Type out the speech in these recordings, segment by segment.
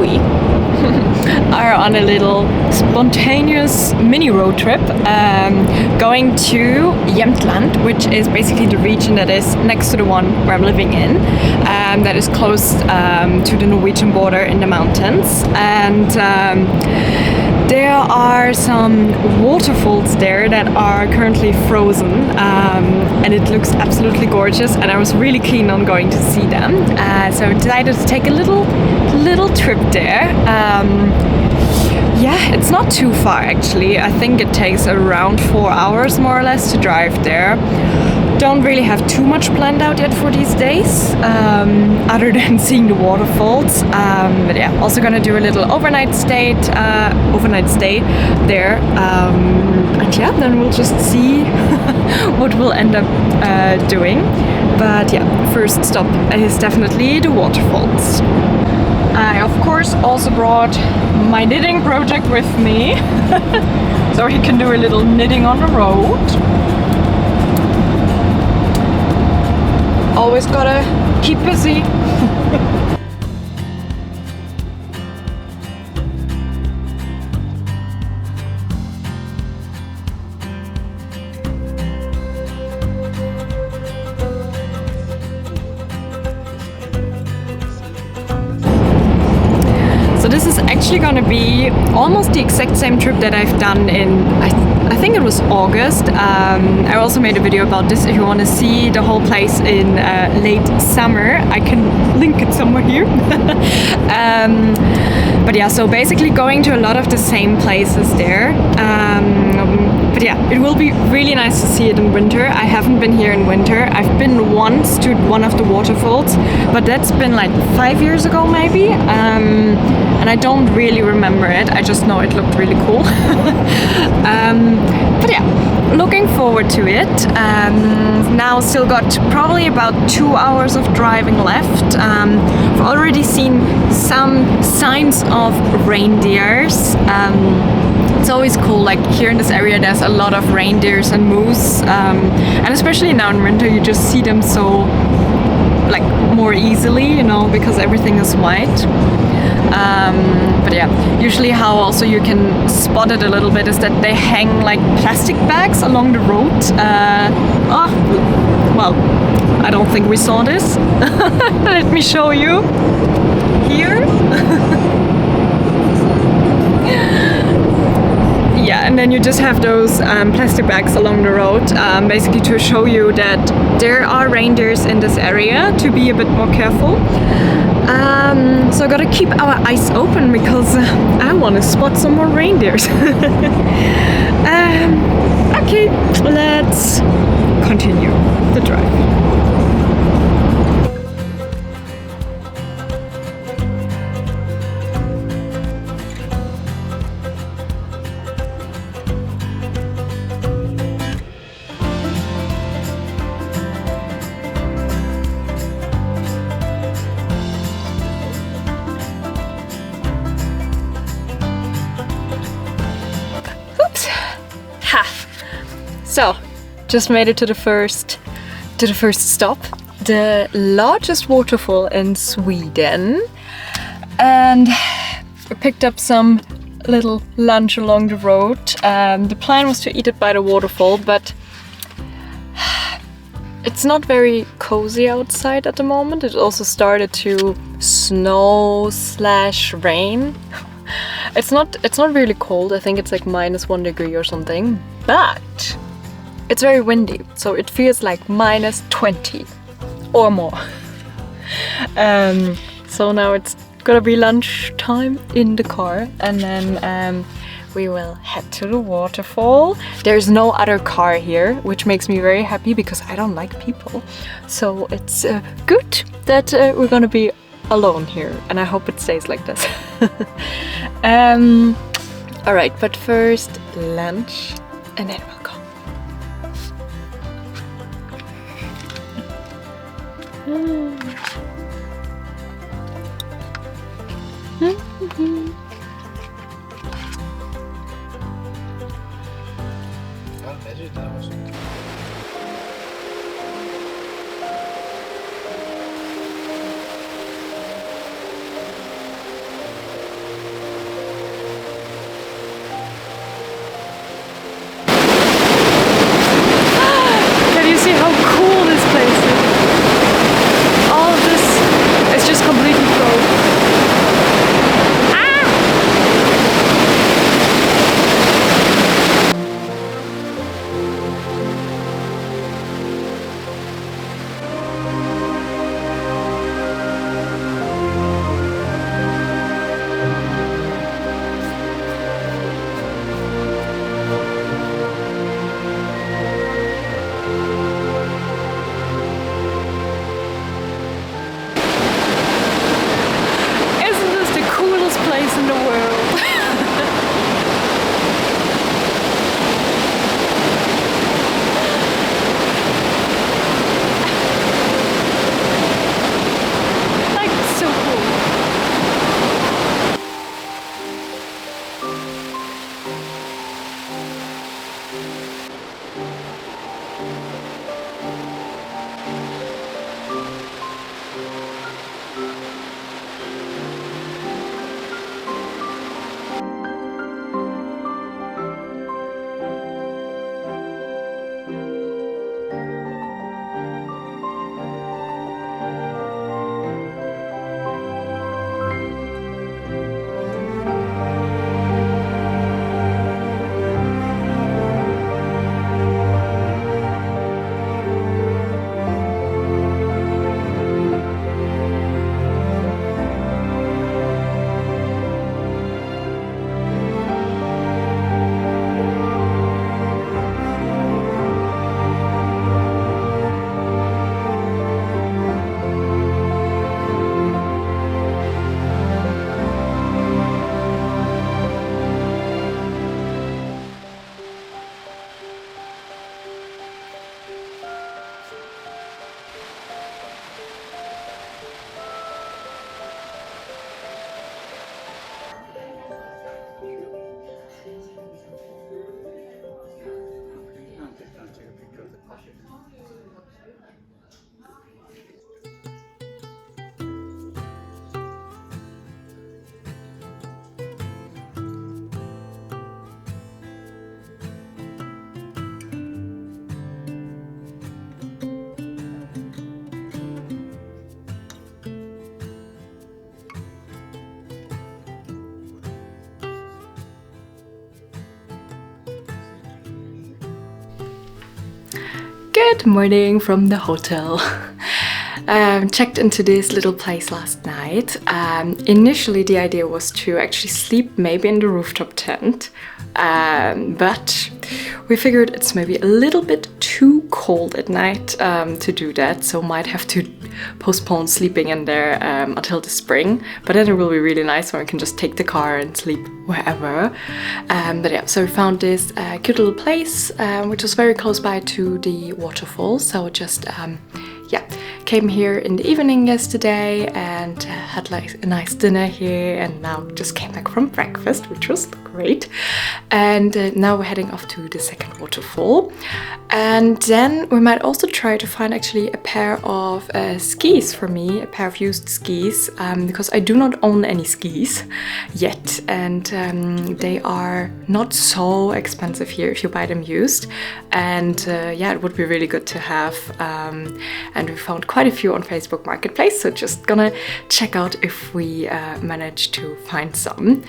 Sophie are on a little spontaneous mini road trip going to Jämtland, which is basically the region that is next to the one where I'm living in, that is close to the Norwegian border in the mountains. And there are some waterfalls there that are currently frozen, and it looks absolutely gorgeous, and I was really keen on going to see them. So I decided to take a little trip there. Yeah, it's not too far actually. I think it takes around 4 hours more or less to drive there. Don't really have too much planned out yet for these days, other than seeing the waterfalls. But yeah, also gonna do a little overnight stay there. And yeah, then we'll just see what we'll end up doing. But yeah, first stop is definitely the waterfalls. I of course also brought my knitting project with me, so he can do a little knitting on the road. Always gotta keep busy. This is actually gonna be almost the exact same trip that I've done in, I think it was August. I also made a video about this if you want to see the whole place in late summer. I can link it somewhere here. But yeah, so basically going to a lot of the same places there. But yeah, it will be really nice to see it in winter. I haven't been here in winter. I've been once to one of the waterfalls, but that's been like 5 years ago maybe. And I don't really remember it. I just know it looked really cool. But yeah, looking forward to it. Now still got probably about 2 hours of driving left. I've already seen some signs of reindeers. It's always cool, like here in this area there's a lot of reindeers and moose, and especially now in winter you just see them so like more easily, you know, because everything is white. But yeah, usually how also you can spot it a little bit is that they hang like plastic bags along the road. Well, I don't think we saw this. Let me show you here. Yeah, and then you just have those plastic bags along the road, basically to show you that there are reindeers in this area, to be a bit more careful. So I gotta keep our eyes open because I want to spot some more reindeers. Okay, let's continue the drive. So, just made it to the first stop, the largest waterfall in Sweden, and we picked up some little lunch along the road. The plan was to eat it by the waterfall, but it's not very cozy outside at the moment. It also started to snow/rain. It's not really cold. I think it's like -1 degree or something, but it's very windy, so it feels like -20 or more. So now it's gonna be lunchtime in the car, and then we will head to the waterfall. There's no other car here, which makes me very happy because I don't like people. So it's good that we're gonna be alone here, and I hope it stays like this. Alright, but first lunch, and then we'll go. place in the world. Like, so cool. Good morning from the hotel. Checked into this little place last night. Initially the idea was to actually sleep maybe in the rooftop tent, but we figured it's maybe a little bit too cold at night to do that, so might have to postpone sleeping in there until the spring. But then it will be really nice when we can just take the car and sleep wherever. But yeah, so we found this cute little place which was very close by to the waterfalls. So just yeah, came here in the evening yesterday and had like a nice dinner here, and now just came back from breakfast, which was great. And now we're heading off to the second waterfall, and then we might also try to find actually a pair of skis for me, a pair of used skis, because I do not own any skis yet, and they are not so expensive here if you buy them used. And yeah, it would be really good to have, and we found quite a few on Facebook Marketplace, so just gonna check out if we manage to find some.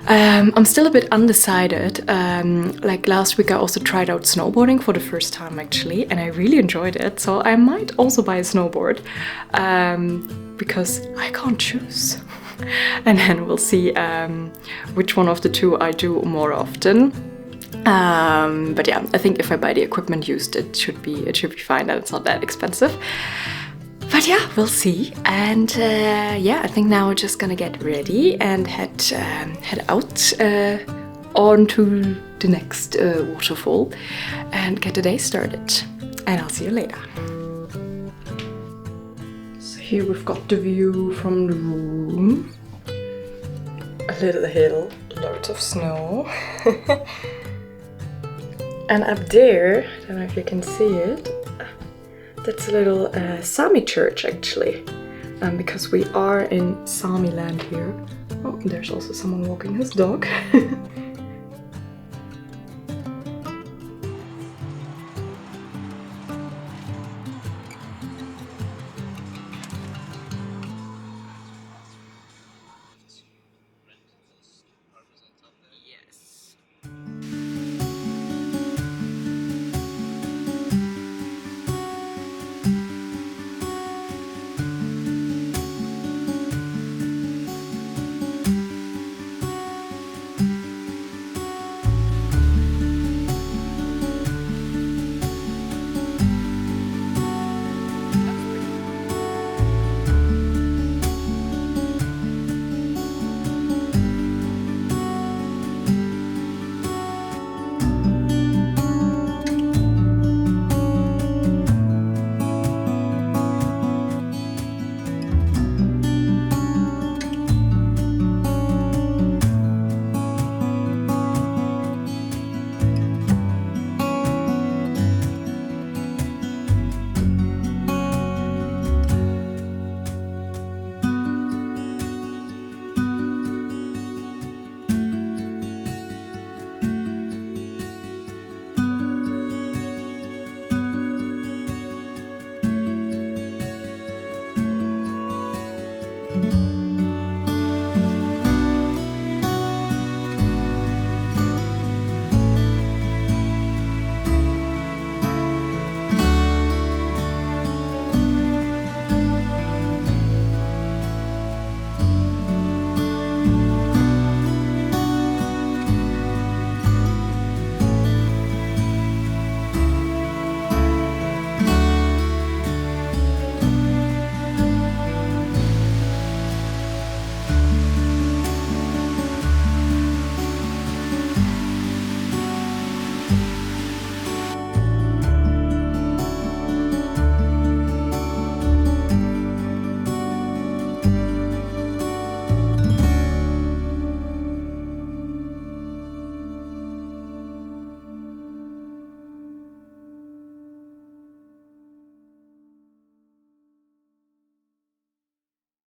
I'm still a bit undecided. Like last week I also tried out snowboarding for the first time actually, and I really enjoyed it, so I might also buy a snowboard, because I can't choose. And then we'll see which one of the two I do more often. But yeah, I think if I buy the equipment used, it should be fine, and it's not that expensive. But yeah, we'll see. And yeah, I think now we're just gonna get ready and head out on to the next waterfall and get the day started. And I'll see you later. So here we've got the view from the room. A little hill, loads of snow. And up there, I don't know if you can see it, that's a little Sami church actually, because we are in Sami land here. Oh, there's also someone walking his dog.